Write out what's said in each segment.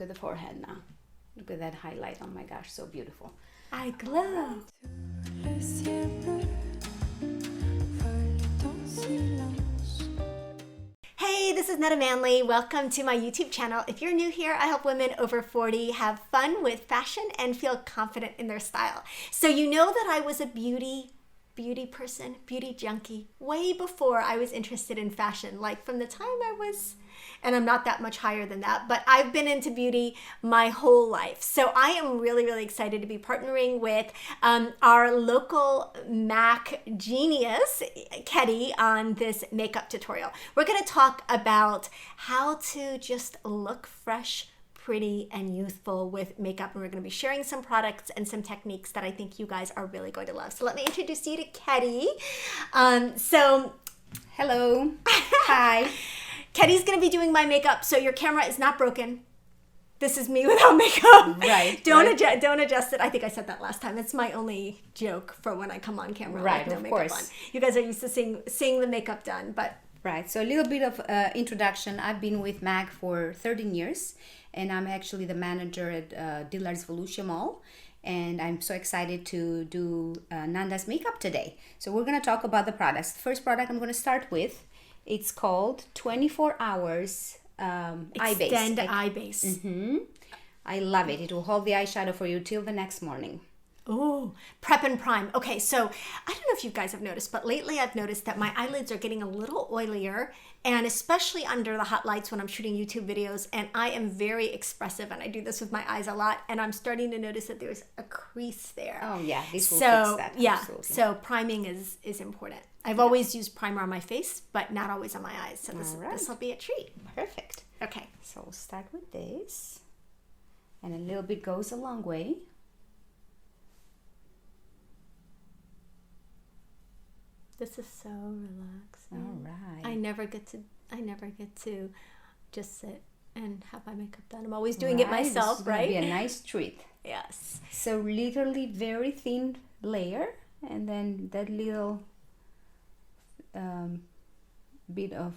To the forehead now. Look at that highlight. Oh my gosh, so beautiful. I glow. Hey, this is Netta Manley. Welcome to my YouTube channel. If you're new here, I help women over 40 have fun with fashion and feel confident in their style. So you know that I was a beauty person, beauty junkie, way before I was interested in fashion, like from the time I was, and I'm not that much higher than that, but I've been into beauty my whole life. So I am really, really excited to be partnering with our local MAC genius, Keti, on this makeup tutorial. We're gonna talk about how to just look fresh, pretty, and youthful with makeup, and we're going to be sharing some products and some techniques that I think you guys are really going to love. So let me introduce you to Keti. Hello. Hi. Keti's going to be doing my makeup, so your camera is not broken. This is me without makeup. Right. Don't adjust it. I think I said that last time. It's my only joke for when I come on camera. Right, with no of makeup course. on. You guys are used to seeing the makeup done, but Right. So a little bit of introduction. I've been with MAC for 13 years, and I'm actually the manager at Dillard's Volusia Mall. And I'm so excited to do Nanda's makeup today. So we're going to talk about the products. The first product I'm going to start with, it's called 24 Hours Eye Base. Extend Eye Base. Mm-hmm. I love it. It will hold the eyeshadow for you till the next morning. Ooh, prep and prime. Okay, so I don't know if you guys have noticed, but lately I've noticed that my eyelids are getting a little oilier, and especially under the hot lights when I'm shooting YouTube videos, and I am very expressive, and I do this with my eyes a lot, and I'm starting to notice that there's a crease there. Oh yeah, this will fix that. Yeah, Absolutely. so priming is important. I've always used primer on my face, but not always on my eyes, so this will be a treat. Perfect. Okay. So we'll start with this, and a little bit goes a long way. This is so relaxing. All right. I never get to just sit and have my makeup done. I'm always doing it myself, This right? Be a nice treat. Yes. So literally very thin layer, and then that little bit of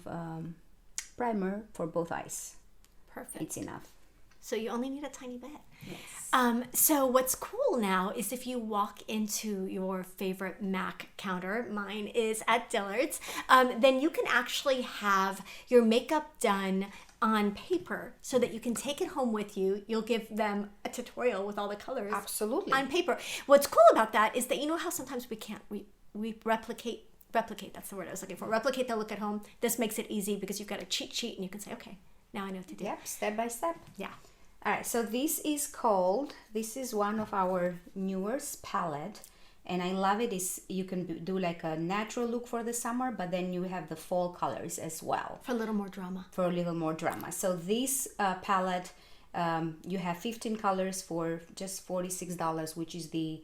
primer for both eyes. Perfect. It's enough. So you only need a tiny bit. Yes. So what's cool now is if you walk into your favorite MAC counter, mine is at Dillard's, then you can actually have your makeup done on paper so that you can take it home with you. You'll give them a tutorial with all the colors. Absolutely. On paper. What's cool about that is that you know how sometimes we can't replicate, that's the word I was looking for. Replicate the look at home. This makes it easy because you've got a cheat sheet and you can say, okay, now I know what to do. Yep, step by step. Yeah. All right, so this is one of our newest palette, and I love it. You can do like a natural look for the summer, but then you have the fall colors as well. For a little more drama. So this palette, you have 15 colors for just $46, which is the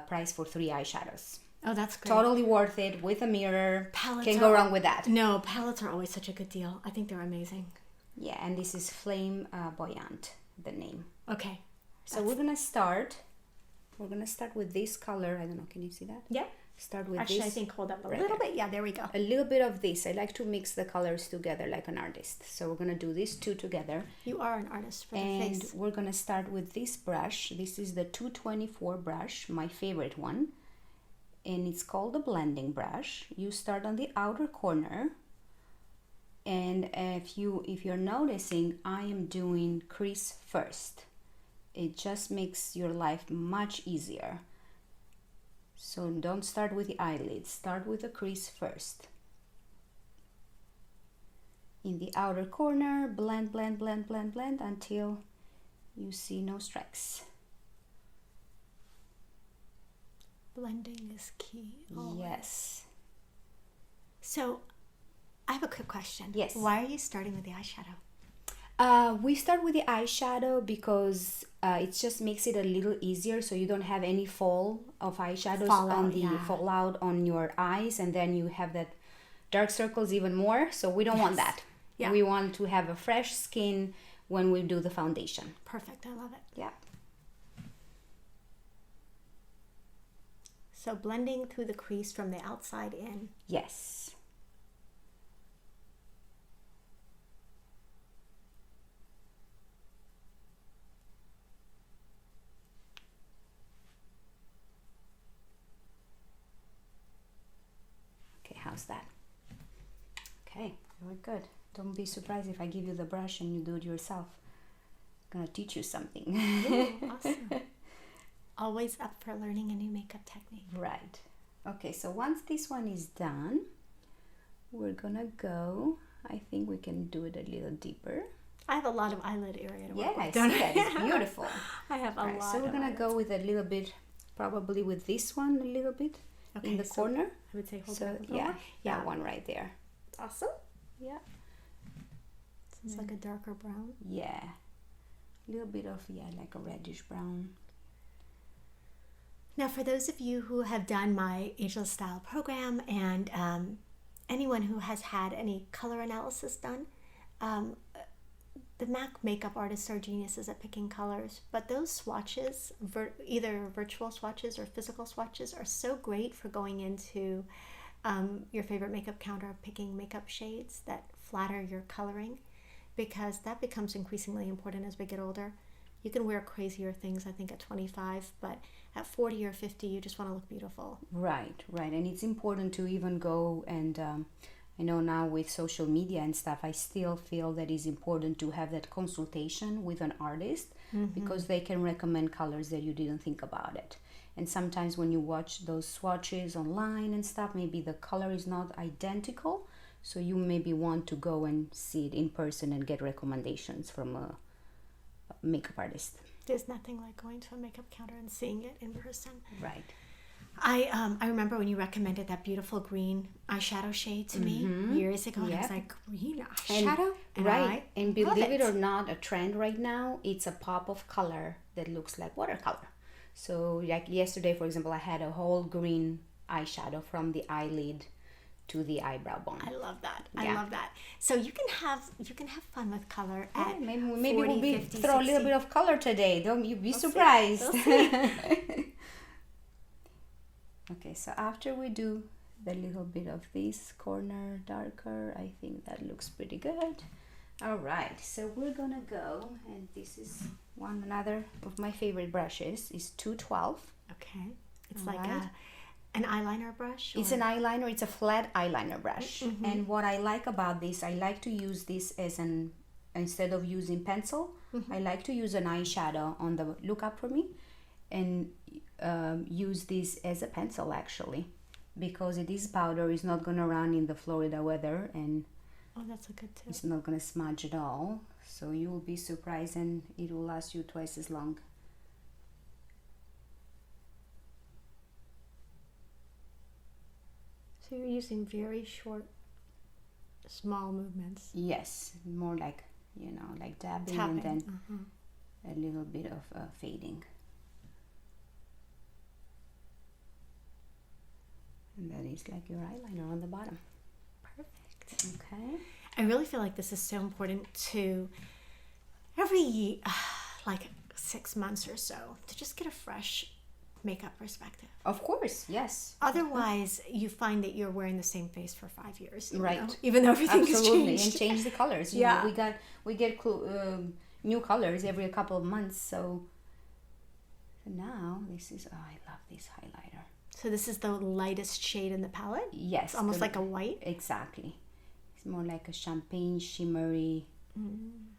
price for 3 eyeshadows. Oh, that's great. Totally worth it with a mirror. Palettes Can't go wrong with that. No, palettes are always such a good deal. I think they're amazing. Yeah, and this is Flame Buoyante, the name. Okay. So we're gonna start with this color. I don't know, can you see that? Yeah. Start with Actually, this. I think hold up a right little there. bit. Yeah, there we go. A little bit of this. I like to mix the colors together like an artist. So we're gonna do these two together. You are an artist for the And face. we're gonna start with this brush. This is the 224 brush, my favorite one. And it's called the blending brush. You start on the outer corner. And if you're noticing, I am doing crease first. It just makes your life much easier. So don't start with the eyelids, start with the crease first. In the outer corner, blend, blend, blend, blend, blend until you see no stripes. Blending is key. Always. Yes. So, I have a quick question. Yes. Why are you starting with the eyeshadow? We start with the eyeshadow because it just makes it a little easier, so you don't have any fall of eyeshadows fallout on your eyes, and then you have that dark circles even more. So we don't want that. Yeah. We want to have a fresh skin when we do the foundation. Perfect. I love it. Yeah. So blending through the crease from the outside in. Yes. how's that? Okay, very good. Don't be surprised if I give you the brush and you do it yourself. I'm gonna teach you something. Ooh, awesome. Always up for learning a new makeup technique. Right. Okay, so once this one is done, we're gonna go, I think we can do it a little deeper. I have a lot of eyelid area to work Yeah, I with. see that. It's beautiful. I have a lot. So we're gonna go with a little bit, probably with this one a little bit in the corner. I would say hold So that yeah, over. that one right there. Awesome. Yeah. It's like a darker brown. Yeah. A little bit of, like a reddish brown. Now, for those of you who have done my Ageless Style program and anyone who has had any color analysis done, the MAC makeup artists are geniuses at picking colors, but those swatches, either virtual swatches or physical swatches, are so great for going into your favorite makeup counter, picking makeup shades that flatter your coloring, because that becomes increasingly important as we get older. You can wear crazier things, I think, at 25, but at 40 or 50, you just want to look beautiful. Right. And it's important to even go and, I know now with social media and stuff, I still feel that it's important to have that consultation with an artist, because they can recommend colors that you didn't think about it. And sometimes when you watch those swatches online and stuff, maybe the color is not identical. So you maybe want to go and see it in person and get recommendations from a makeup artist. There's nothing like going to a makeup counter and seeing it in person. Right. I remember when you recommended that beautiful green eyeshadow shade to me years ago, and I was like, green eyeshadow? And believe it or not, a trend right now, it's a pop of color that looks like watercolor. So like yesterday, for example, I had a whole green eyeshadow from the eyelid to the eyebrow bone. I love that. I love that. So you can have fun with color at maybe 40, we'll 50, throw 60. a little bit of color today. Don't you be surprised. We'll see. Okay, so after we do the little bit of this corner darker, I think that looks pretty good. All right, so we're gonna go, and this is another of my favorite brushes, is 212. Okay. It's like an eyeliner brush? It's an eyeliner, it's a flat eyeliner brush. And what I like about this, I like to use this as instead of using pencil, I like to use an eyeshadow on the, look up for me, and use this as a pencil actually, because it is powder, it's not gonna run in the Florida weather, and that's a good tip. It's not gonna smudge at all, so you will be surprised, and it will last you twice as long. So you're using very short, small movements. Yes, more like, like dabbing. Tapping. And then a little bit of fading. And that is like your eyeliner on the bottom. Perfect. Okay. I really feel like this is so important to every like 6 months or so to just get a fresh makeup perspective. Of course, yes. Otherwise, you find that you're wearing the same face for 5 years. Right. Even though everything has Absolutely, changed. and change the colors. You Yeah. know, we get new colors every couple of months. So now this is, I love this highlighter. So this is the lightest shade in the palette? Yes. It's almost like a white? Exactly. It's more like a champagne shimmery,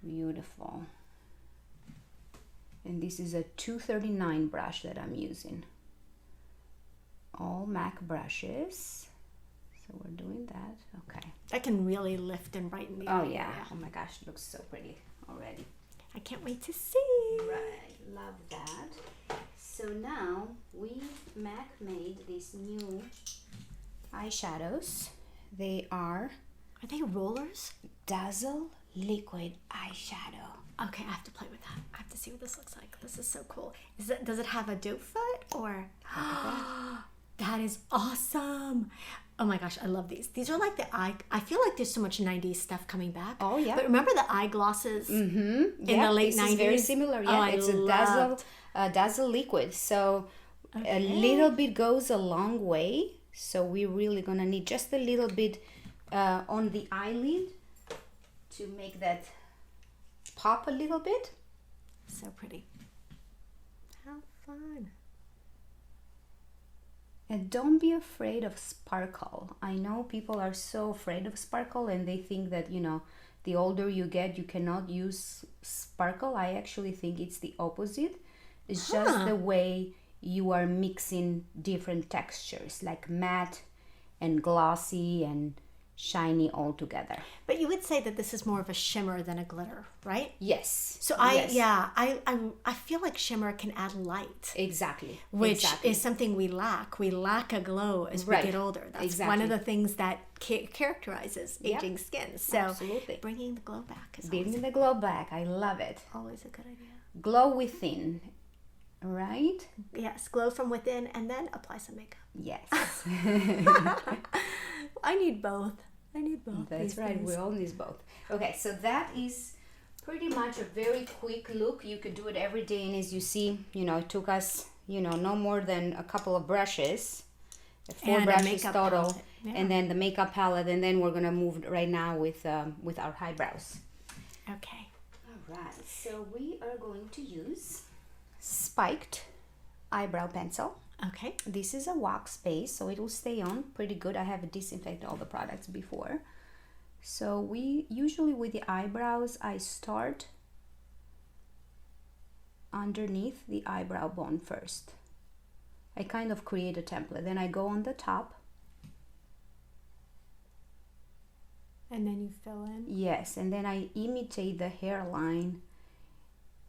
beautiful. And this is a 239 brush that I'm using. All MAC brushes. So we're doing that. Okay. That can really lift and brighten the Oh eye. yeah. Oh my gosh, it looks so pretty already. I can't wait to see. Right, love that. So now MAC made these new eyeshadows. They are they rollers? Dazzle Liquid Eyeshadow. Okay, I have to play with that. I have to see what this looks like. This is so cool. Does it have a doe foot or? That is awesome. Oh my gosh, I love these. These are like I feel like there's so much 90s stuff coming back. Oh yeah. But remember the eyeglasses in the late 90s? This is very similar. Yeah, it's a Dazzle Liquid. So a little bit goes a long way. So we're really gonna need just a little bit on the eyelid to make that pop a little bit. So pretty. How fun. And don't be afraid of sparkle. I know people are so afraid of sparkle and they think that, you know, the older you get, you cannot use sparkle. I actually think it's the opposite. It's just the way you are mixing different textures, like matte and glossy and shiny all together. But you would say that this is more of a shimmer than a glitter, right? Yes. So I feel like shimmer can add light. Exactly. Which is something we lack. We lack a glow as we get older. That's one of the things that characterizes aging skin. So absolutely. Bringing the glow back is bringing the glow back. I love it. Always a good idea. Glow within, right? Yes, glow from within and then apply some makeup. Yes. I need both. That's right. We all need both. Okay, so that is pretty much a very quick look. You could do it every day, and as you see, you know, it took us, you know, no more than a couple of brushes, 4 brushes total, and then the makeup palette, and then we're gonna move right now with our eyebrows. Okay. All right. So we are going to use spiked eyebrow pencil. Okay. This is a wax base, so it will stay on pretty good. I have disinfected all the products before. So we usually with the eyebrows, I start underneath the eyebrow bone first. I kind of create a template. Then I go on the top. And then you fill in? Yes, and then I imitate the hairline.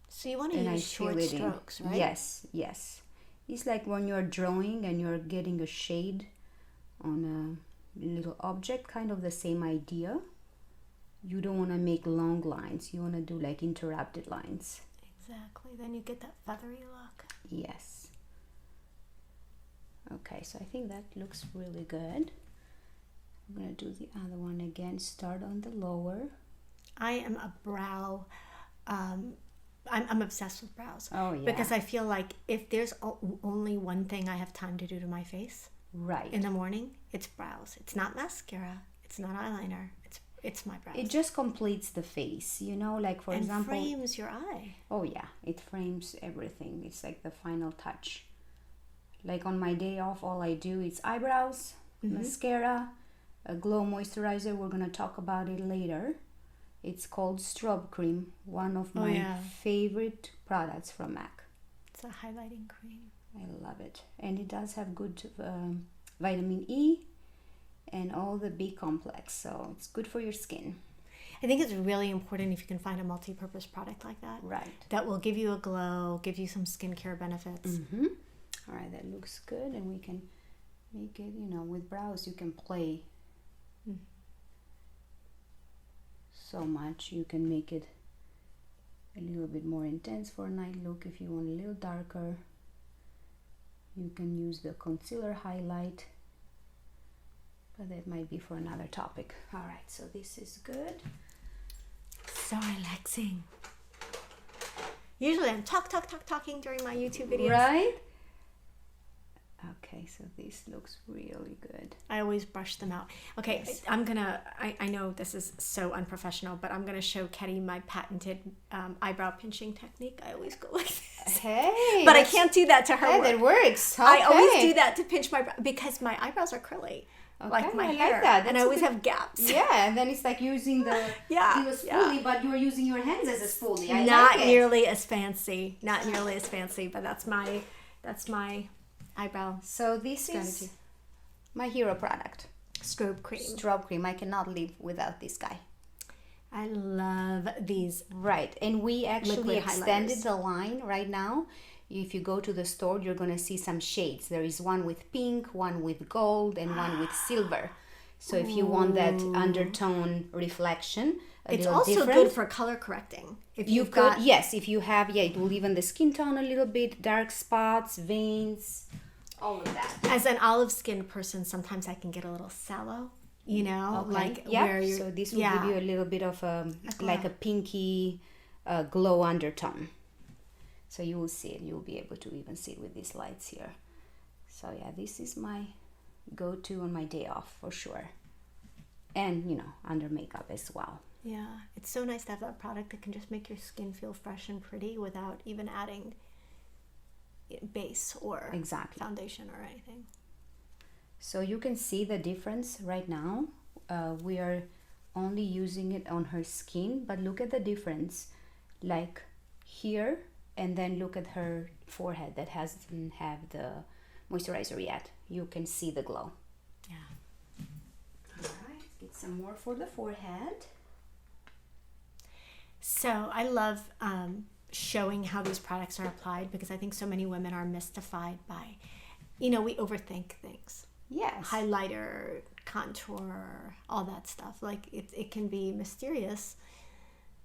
So you want to use short strokes, right? Yes, yes. It's like when you're drawing and you're getting a shade on a little object, kind of the same idea. You don't want to make long lines. You want to do like interrupted lines. Exactly. Then you get that feathery look. Yes. Okay, so I think that looks really good. I'm going to do the other one again. Start on the lower. I am a brow... I'm obsessed with brows. Oh, yeah. Because I feel like if there's only one thing I have time to do to my face in the morning, it's brows. It's not mascara. It's not eyeliner. It's my brows. It just completes the face, you know, like for example... And frames your eye. Oh, yeah. It frames everything. It's like the final touch. Like on my day off, all I do is eyebrows, mascara, a glow moisturizer. We're going to talk about it later. It's called Strobe Cream, one of my favorite products from MAC. It's a highlighting cream. I love it. And it does have good vitamin E and all the B complex, so it's good for your skin. I think it's really important if you can find a multi-purpose product like that. Right. That will give you a glow, give you some skincare benefits. All right, that looks good, and we can make it, you know, with brows you can play so much. You can make it a little bit more intense for a night look. If you want a little darker, you can use the concealer highlight, but that might be for another topic. All right, so this is good. So relaxing. Usually I'm talking during my YouTube videos. Right? Okay, so this looks really good. I always brush them out. Okay, yes. I know this is so unprofessional, but I'm gonna show Keti my patented eyebrow pinching technique. I always go like this. Hey! But I can't do that to her. Hey, that works. Okay. I always do that to pinch my brow because my eyebrows are curly. Okay, like my I hair. like that. And I always have gaps. Yeah, and then it's like using the spoolie, but you're using your hands as a spoolie. Not nearly as fancy. Not nearly as fancy, but that's my eyebrow. So this is my hero product. Strobe Cream. Strobe Cream. I cannot live without this guy. I love these. Right, and we actually extended the line right now. If you go to the store, you're going to see some shades. There is one with pink, one with gold, and one with silver. So if you want that undertone reflection, it's also good for color correcting. If you've got if you have, it will even the skin tone a little bit, dark spots, veins, all of that. As an olive skinned person, sometimes I can get a little sallow, you know, where you're, so this will give you a little bit of like a pinky glow undertone. So you will see it. You'll be able to even see it with these lights here. So yeah, this is my go-to on my day off for sure. And, you know, under makeup as well. Yeah, it's so nice to have that product that can just make your skin feel fresh and pretty without even adding base or foundation or anything. So you can see the difference right now. We are only using it on her skin, but look at the difference, like here, and then look at her forehead that hasn't have the moisturizer yet. You can see the glow. Yeah. All right, get some more for the forehead. So I love showing how these products are applied, because I think so many women are mystified by, we overthink things. Yes. Highlighter, contour, all that stuff. Like it can be mysterious.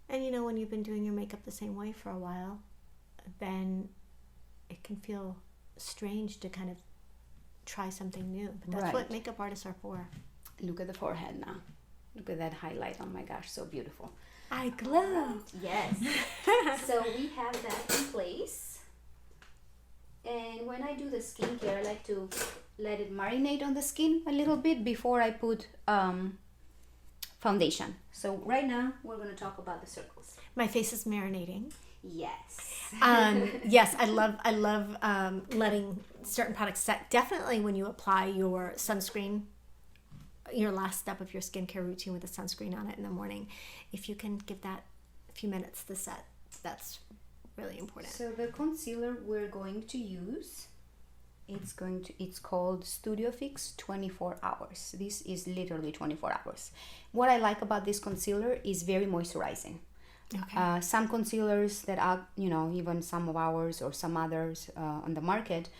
And when you've been doing your makeup the same way for a while, then it can feel strange to kind of try something new. But that's what makeup artists are for. Look at the forehead now. Look at that highlight. Oh my gosh, so beautiful. I glow. Yes. So we have that in place. And when I do the skincare, I like to let it marinate on the skin a little bit before I put foundation. So right now we're going to talk about the circles. My face is marinating. Yes. Yes, I love letting certain products set. Definitely when you apply your sunscreen, your last step of your skincare routine with the sunscreen on it in the morning, if you can give that a few minutes to set, that's really important. So the concealer we're going to use, it's called Studio Fix 24 hours. This is literally 24 hours. What I like about this concealer is very moisturizing. Okay. Some concealers that are, even some of ours or some others on the market,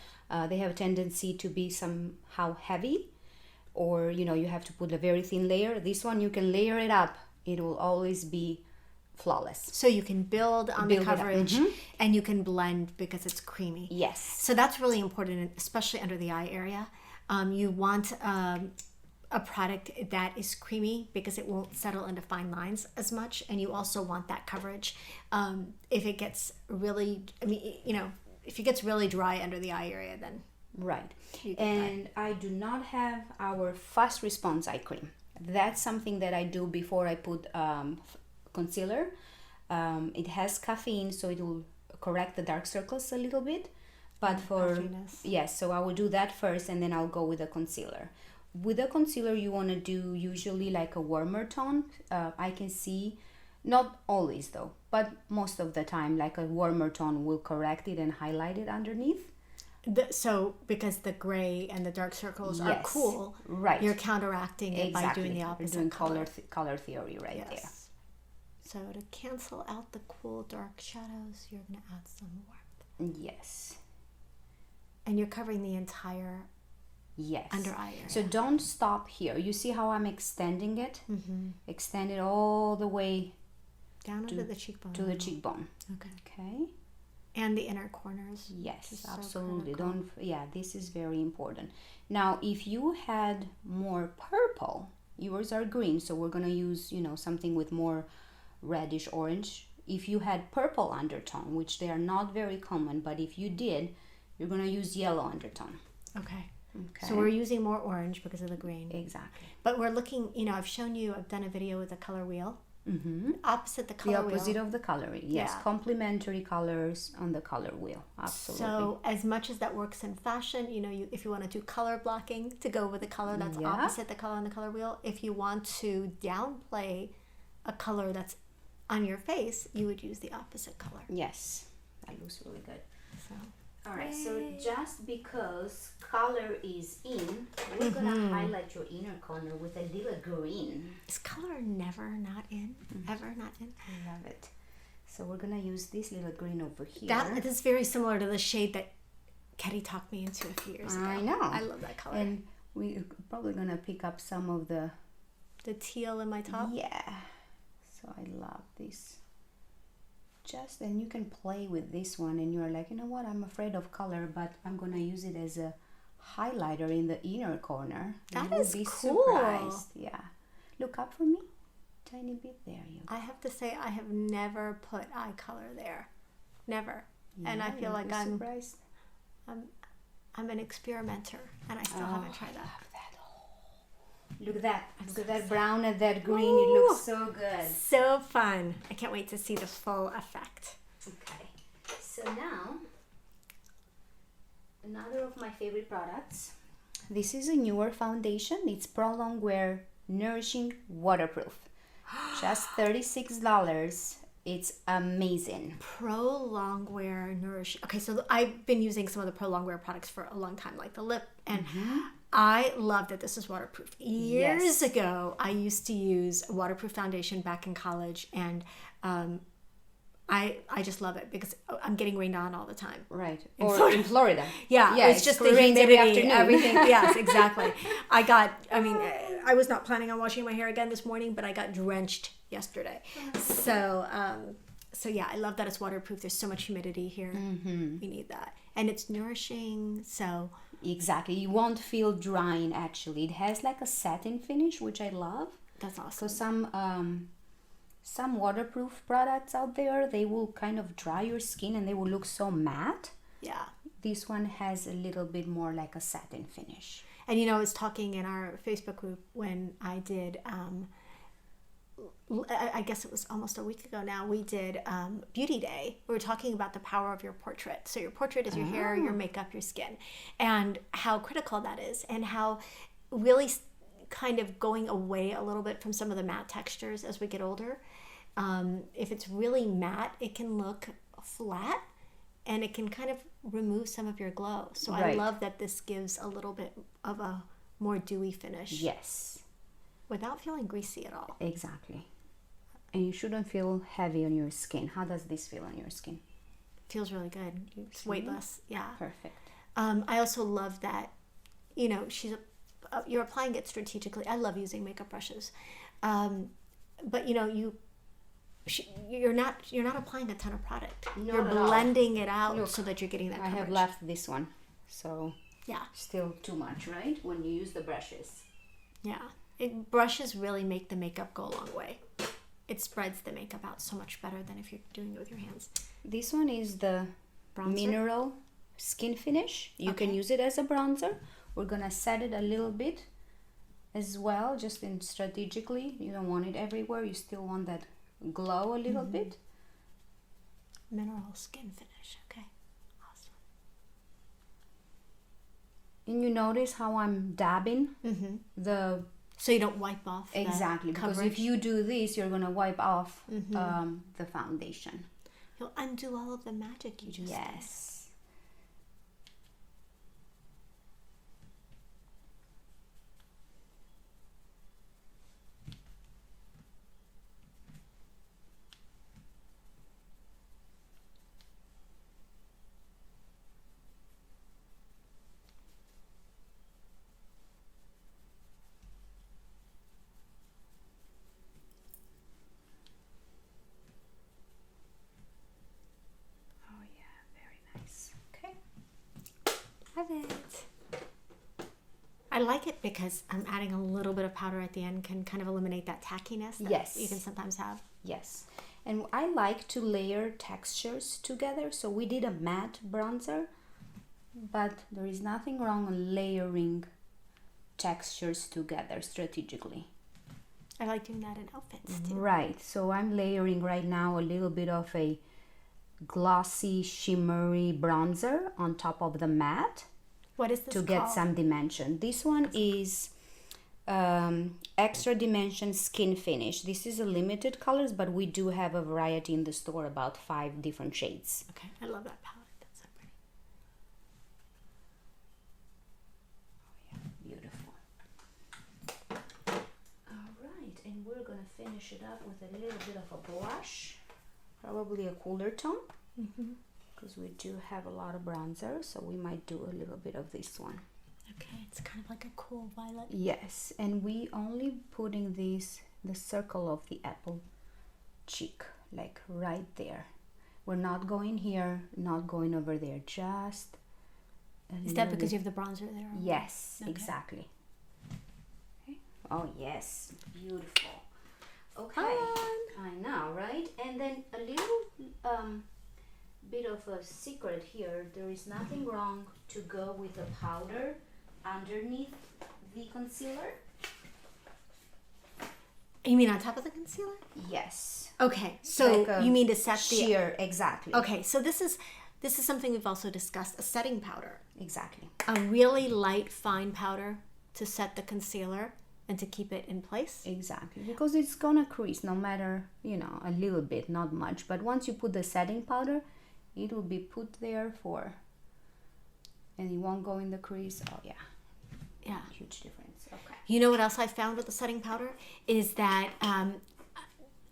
they have a tendency to be somehow heavy, or, you have to put a very thin layer. This one, you can layer it up. It will always be flawless. So you can build on the coverage, and you can blend because it's creamy. Yes. So that's really important, especially under the eye area. You want a product that is creamy because it won't settle into fine lines as much, and you also want that coverage. If it gets really, if it gets really dry under the eye area, then right. And I do not have our fast response eye cream. That's something that I do before I put concealer. It has caffeine, so it will correct the dark circles a little bit. But so I will do that first, and then I'll go with the concealer. With the concealer, you want to do usually like a warmer tone. I can see, not always though, but most of the time, like a warmer tone will correct it and highlight it underneath. So because the gray and the dark circles are cool, right? You're counteracting it by doing the opposite. You're doing color theory there. So to cancel out the cool dark shadows, you're going to add some warmth. Yes. And you're covering the entire under eye area. So don't stop here. You see how I'm extending it? Mm-hmm. Extend it all the way down to the cheekbone. To the cheekbone. Okay. And the inner corners. Yes, absolutely. This is very important. Now, if you had more purple, yours are green, so we're going to use, something with more reddish orange. If you had purple undertone, which they are not very common, but if you did, you're going to use yellow undertone. Okay. So we're using more orange because of the green. Exactly. But we're looking, I've done a video with a color wheel. Mm-hmm. Opposite the color wheel. The opposite of the color wheel. Yes, complementary colors on the color wheel. Absolutely. So as much as that works in fashion, if you want to do color blocking to go with a color that's opposite the color on the color wheel, if you want to downplay a color that's on your face, you would use the opposite color. Yes, that looks really good. So. All right, so just because color is in, we're going to highlight your inner corner with a little green. Is color never not in? Mm-hmm. Ever not in? I love it. So we're going to use this little green over here. That is very similar to the shade that Keti talked me into a few years ago. I know. I love that color. And we're probably going to pick up some of the teal in my top. Yeah. So I love this. And you can play with this one, and you're like, what, I'm afraid of color, but I'm gonna use it as a highlighter in the inner corner. That is be cool. Surprised. Yeah, look up for me, tiny bit there. I have to say, I have never put eye color there, never, and I feel like I'm surprised. I'm an experimenter, and I still haven't tried that. Look at that. Look at that brown and that green. Ooh, it looks so good. So fun. I can't wait to see the full effect. Okay. So now, another of my favorite products. This is a newer foundation. It's Pro Longwear Nourishing Waterproof. Just $36. It's amazing. Pro Longwear Nourishing. Okay, so I've been using some of the Pro Longwear products for a long time, like the lip, and I love that this is waterproof. Years ago, I used to use a waterproof foundation back in college, and I just love it because I'm getting rained on all the time. Right. Or in Florida. Yeah, it's just the humidity, everything. Yes, exactly. I was not planning on washing my hair again this morning, but I got drenched yesterday. So yeah, I love that it's waterproof. There's so much humidity here. We need that. And it's nourishing, so... Exactly. You won't feel drying, actually. It has like a satin finish, which I love. That's awesome. So some waterproof products out there, they will kind of dry your skin and they will look so matte. Yeah. This one has a little bit more like a satin finish. And I was talking in our Facebook group when I did, I guess it was almost a week ago now, we did Beauty Day. We were talking about the power of your portrait. So your portrait is your hair, your makeup, your skin, and how critical that is, and how really kind of going away a little bit from some of the matte textures as we get older. If it's really matte, it can look flat and it can kind of remove some of your glow. So I love that this gives a little bit of a more dewy finish. Yes. Without feeling greasy at all. Exactly. And you shouldn't feel heavy on your skin. How does this feel on your skin? Feels really good. It's weightless. Yeah. Perfect. I also love that, you're applying it strategically. I love using makeup brushes. But you're not applying a ton of product. You're blending it out so that you're getting that coverage. I have left this one, so yeah, still too much, right? When you use the brushes. Yeah, brushes really make the makeup go a long way. It spreads the makeup out so much better than if you're doing it with your hands. This one is the bronzer? Mineral Skin Finish. You can use it as a bronzer. We're gonna set it a little bit as well, just strategically. You don't want it everywhere. You still want that glow a little bit. Mineral Skin Finish. Okay, awesome. And you notice how I'm dabbing so you don't wipe off exactly, because if you do this, you're gonna wipe off the foundation. You'll undo all of the magic you just did. Love it. I like it because I'm adding a little bit of powder at the end can kind of eliminate that tackiness that you can sometimes have. Yes. And I like to layer textures together. So we did a matte bronzer, but there is nothing wrong on layering textures together strategically. I like doing that in outfits too. Right. So I'm layering right now a little bit of a glossy shimmery bronzer on top of the matte. What is this to get some dimension? This one is ExtraDimension Skin Finish. This is a limited colors, but we do have a variety in the store, about 5 different shades. Okay, I love that palette. That's so pretty. Oh yeah, beautiful. All right, and we're gonna finish it up with a little bit of a blush. Probably a cooler tone, because we do have a lot of bronzer, so we might do a little bit of this one. Okay, it's kind of like a cool violet. Yes, and we only putting this the circle of the apple cheek, like right there. We're not going here, not going over there, just is that because you have the bronzer there? Yes, exactly. Okay. Oh yes, beautiful. Okay, I know, right? And then a little bit of a secret here. There is nothing wrong to go with a powder underneath the concealer. You mean on top of the concealer? Yes. Okay, so like you mean to set the sheer, exactly. Okay, so this is This is something we've also discussed, a setting powder. Exactly. A really light, fine powder to set the concealer and to keep it in place. Exactly, because it's gonna crease no matter, a little bit, not much. But once you put the setting powder, it will be put there and it won't go in the crease. Oh yeah. Yeah. Huge difference. Okay. You know what else I found with the setting powder is that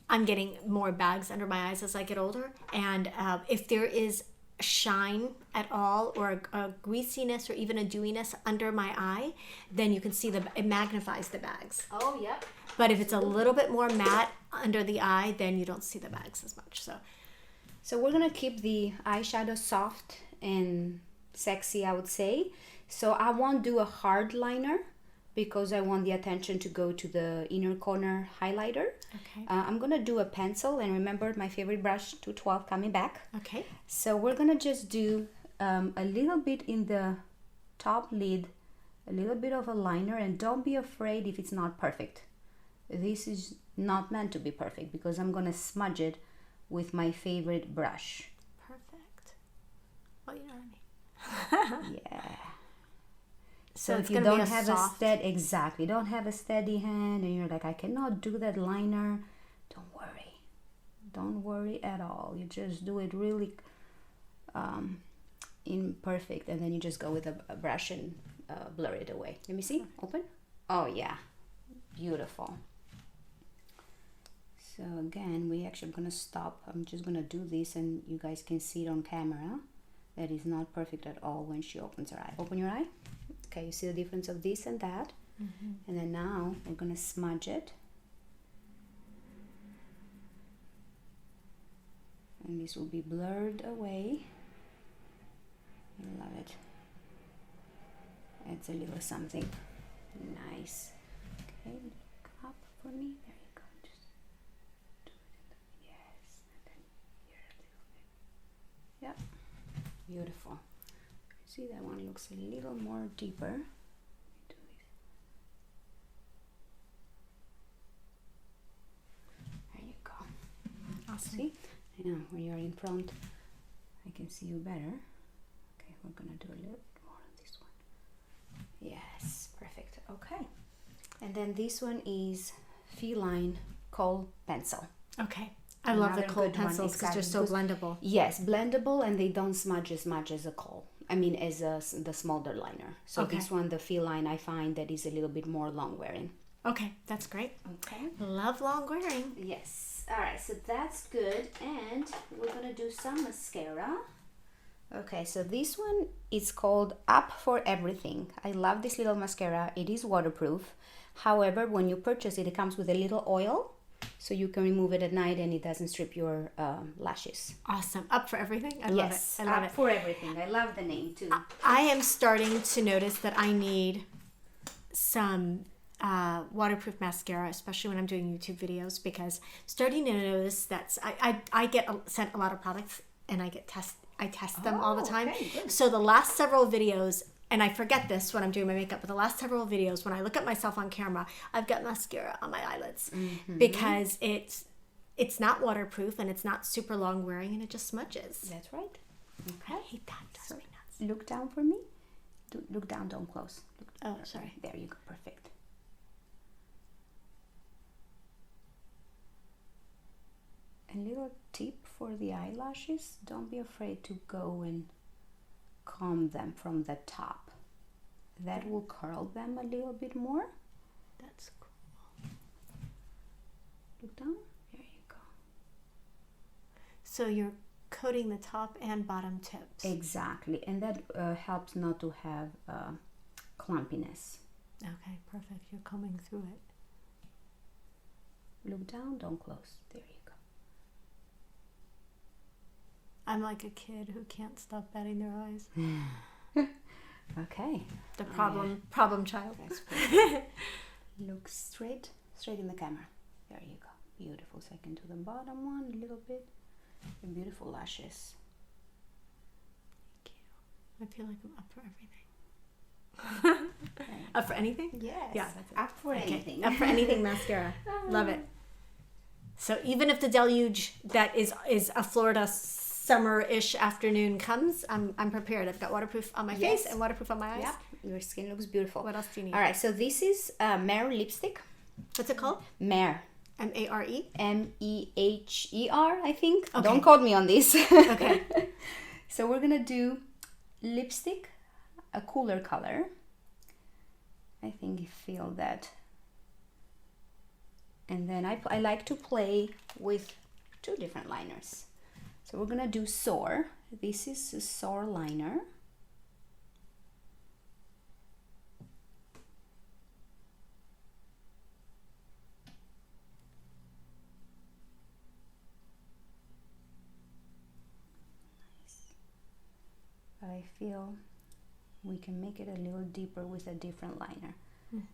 I'm getting more bags under my eyes as I get older. And if there is shine at all or a greasiness or even a dewiness under my eye, then you can see it magnifies the bags. Oh, yep. But if it's a little bit more matte under the eye, then you don't see the bags as much. So we're gonna keep the eyeshadow soft and sexy, I would say. So I won't do a hard liner because I want the attention to go to the inner corner highlighter. Okay. I'm gonna do a pencil, and remember my favorite brush, 212, coming back. Okay. So we're gonna just do a little bit in the top lid, a little bit of a liner, and don't be afraid if it's not perfect. This is not meant to be perfect because I'm gonna smudge it with my favorite brush. Perfect. Well, you know what I mean. Yeah. So if you don't have don't have a steady hand and you're like, I cannot do that liner, don't worry at all. You just do it really imperfect, and then you just go with a brush and blur it away. Let me see. Open. Oh yeah, beautiful. So again, I'm gonna stop. I'm just gonna do this and you guys can see it on camera. That is not perfect at all when she opens her eye. Open your eye. Okay, you see the difference of this and that. Mm-hmm. And then now we're gonna smudge it. And this will be blurred away. I love it. Adds a little something nice. Okay, look up for me. There you go. Just do it. Yes. And then here a little bit. Yep. Beautiful. See, that one looks a little more deeper. Do this. There you go. Awesome. See? Yeah, when you're in front, I can see you better. Okay, we're gonna do a little bit more on this one. Yes, perfect. Okay. And then this one is Feline Kohl pencil. Okay. I love the Kohl pencils because they're so blendable. Yes, blendable, and they don't smudge as much as a Kohl. As the smaller liner. So okay. This one, the Feline, I find that is a little bit more long wearing. Okay, that's great. Okay. Love long wearing. Yes. All right, so that's good. And we're going to do some mascara. Okay, so this one is called Up for Everything. I love this little mascara. It is waterproof. However, when you purchase it, it comes with a little oil. So you can remove it at night and it doesn't strip your lashes. Awesome. Up for Everything? I love it. I love it. Up for Everything. I love the name too. I am starting to notice that I need some waterproof mascara, especially when I'm doing YouTube videos, because starting to notice that I get sent a lot of products and I test them all the time. Okay, good. So the last several videos, and I forget this when I'm doing my makeup, but the last several videos, when I look at myself on camera, I've got mascara on my eyelids because it's not waterproof and it's not super long wearing and it just smudges. That's right. Okay. I hate that. It drives me nuts. Look down for me. Look down, don't close. Oh, sorry. There you go. Perfect. A little tip for the eyelashes. Don't be afraid to go and comb them from the top. That will curl them a little bit more. That's cool. Look down. There you go. So you're coating the top and bottom tips. Exactly. And that helps not to have clumpiness. Okay, perfect. You're combing through it. Look down, don't close. There you go. I'm like a kid who can't stop batting their eyes. Okay. The problem child. That's perfect. Look straight in the camera. There you go. Beautiful. Second to the bottom one, a little bit. Your beautiful lashes. Thank you. I feel like I'm up for everything. Up for anything? Yes. Yeah. Up for anything. Up for anything mascara. Love it. So even if the deluge that is a Florida summer-ish afternoon comes, I'm prepared. I've got waterproof on my face and waterproof on my eyes. Yeah, your skin looks beautiful. What else do you need? All right, so this is Mehr lipstick. What's it called? Mehr. M-A-R-E? M-E-H-E-R, I think. Okay. Don't quote me on this. Okay. So we're gonna do lipstick, a cooler color. I think you feel that. And then I like to play with two different liners. So we're gonna do Soar. This is a Soar liner. But I feel we can make it a little deeper with a different liner.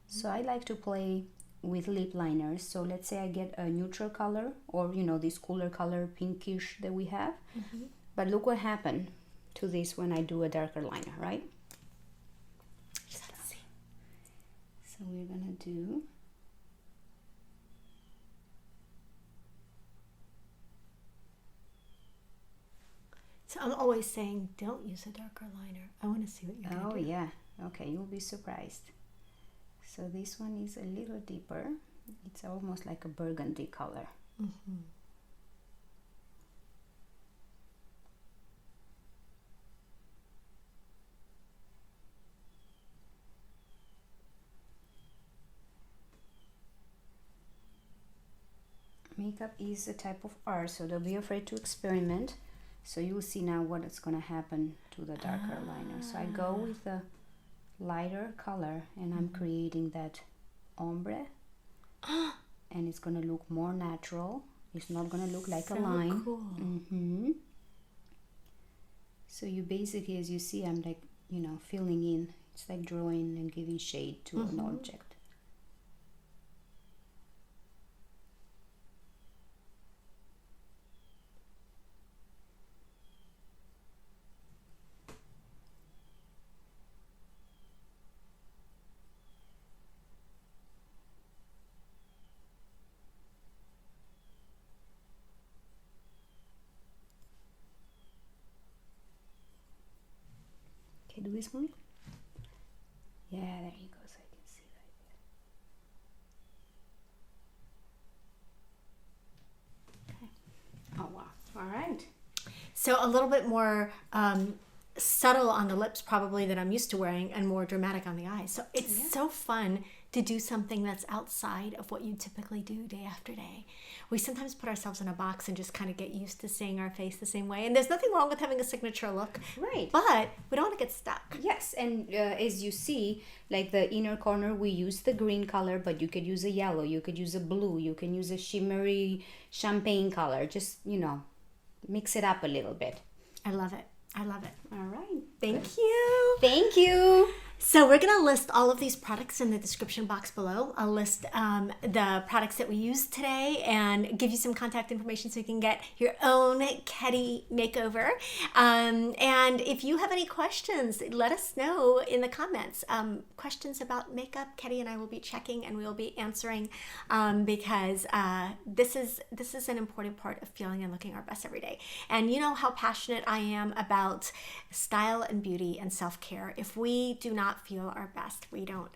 So I like to play with lip liners. So let's say I get a neutral color, or you know, this cooler color, pinkish that we have. But look what happened to this when I do a darker liner, right? Let's see. So we're gonna do So I'm always saying, don't use a darker liner. I want to see what you're going to do. Oh yeah, okay, you'll be surprised. So this one is a little deeper. It's almost like a burgundy color. Makeup is a type of art, so don't be afraid to experiment. So you'll see now what is going to happen to the darker liner. So I go with the lighter color and I'm creating that ombre. And it's going to look more natural. It's not going to look like a line. Cool. So you basically, as you see, I'm like, you know, filling in. It's like drawing and giving shade to an object. Okay, do this one. Yeah, there you go, so I can see right there. Okay. Oh wow. All right. So a little bit more subtle on the lips probably than I'm used to wearing, and more dramatic on the eyes. So it's so fun to do something that's outside of what you typically do day after day. We sometimes put ourselves in a box and just kind of get used to seeing our face the same way. And there's nothing wrong with having a signature look. Right. But we don't want to get stuck. Yes, and as you see, like the inner corner, we use the green color, but you could use a yellow, you could use a blue, you can use a shimmery champagne color. Just, you know, mix it up a little bit. I love it. I love it. All right. Thank you. Thank you. So we're going to list all of these products in the description box below. I'll list the products that we used today and give you some contact information so you can get your own Keti makeover. And if you have any questions, let us know in the comments. Questions about makeup, Keti and I will be checking and we will be answering because this is an important part of feeling and looking our best every day. And you know how passionate I am about style and beauty and self-care. If we do not feel our best, we don't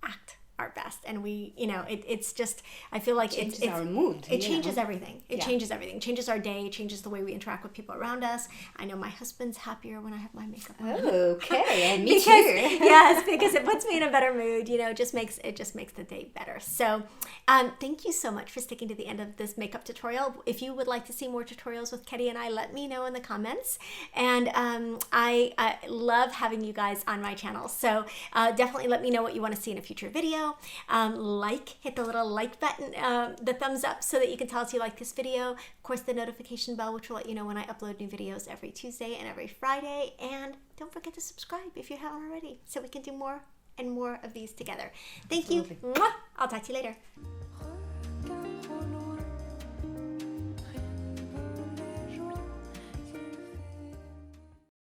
act our best, and we, you know, it's just, I feel like Changes our mood. It changes everything. It Yeah. changes everything. It changes our day. It changes the way we interact with people around us. I know my husband's happier when I have my makeup on. Okay, and me because, too. Yes, because it puts me in a better mood. You know, it just makes the day better. So, thank you so much for sticking to the end of this makeup tutorial. If you would like to see more tutorials with Keti and I, let me know in the comments. And I love having you guys on my channel. So definitely let me know what you want to see in a future video. Hit the little like button, the thumbs up, so that you can tell us you like this video. Of course, the notification bell, which will let you know when I upload new videos every Tuesday and every Friday. And don't forget to subscribe if you haven't already, so we can do more and more of these together. Thank you. Mwah! I'll talk to you later.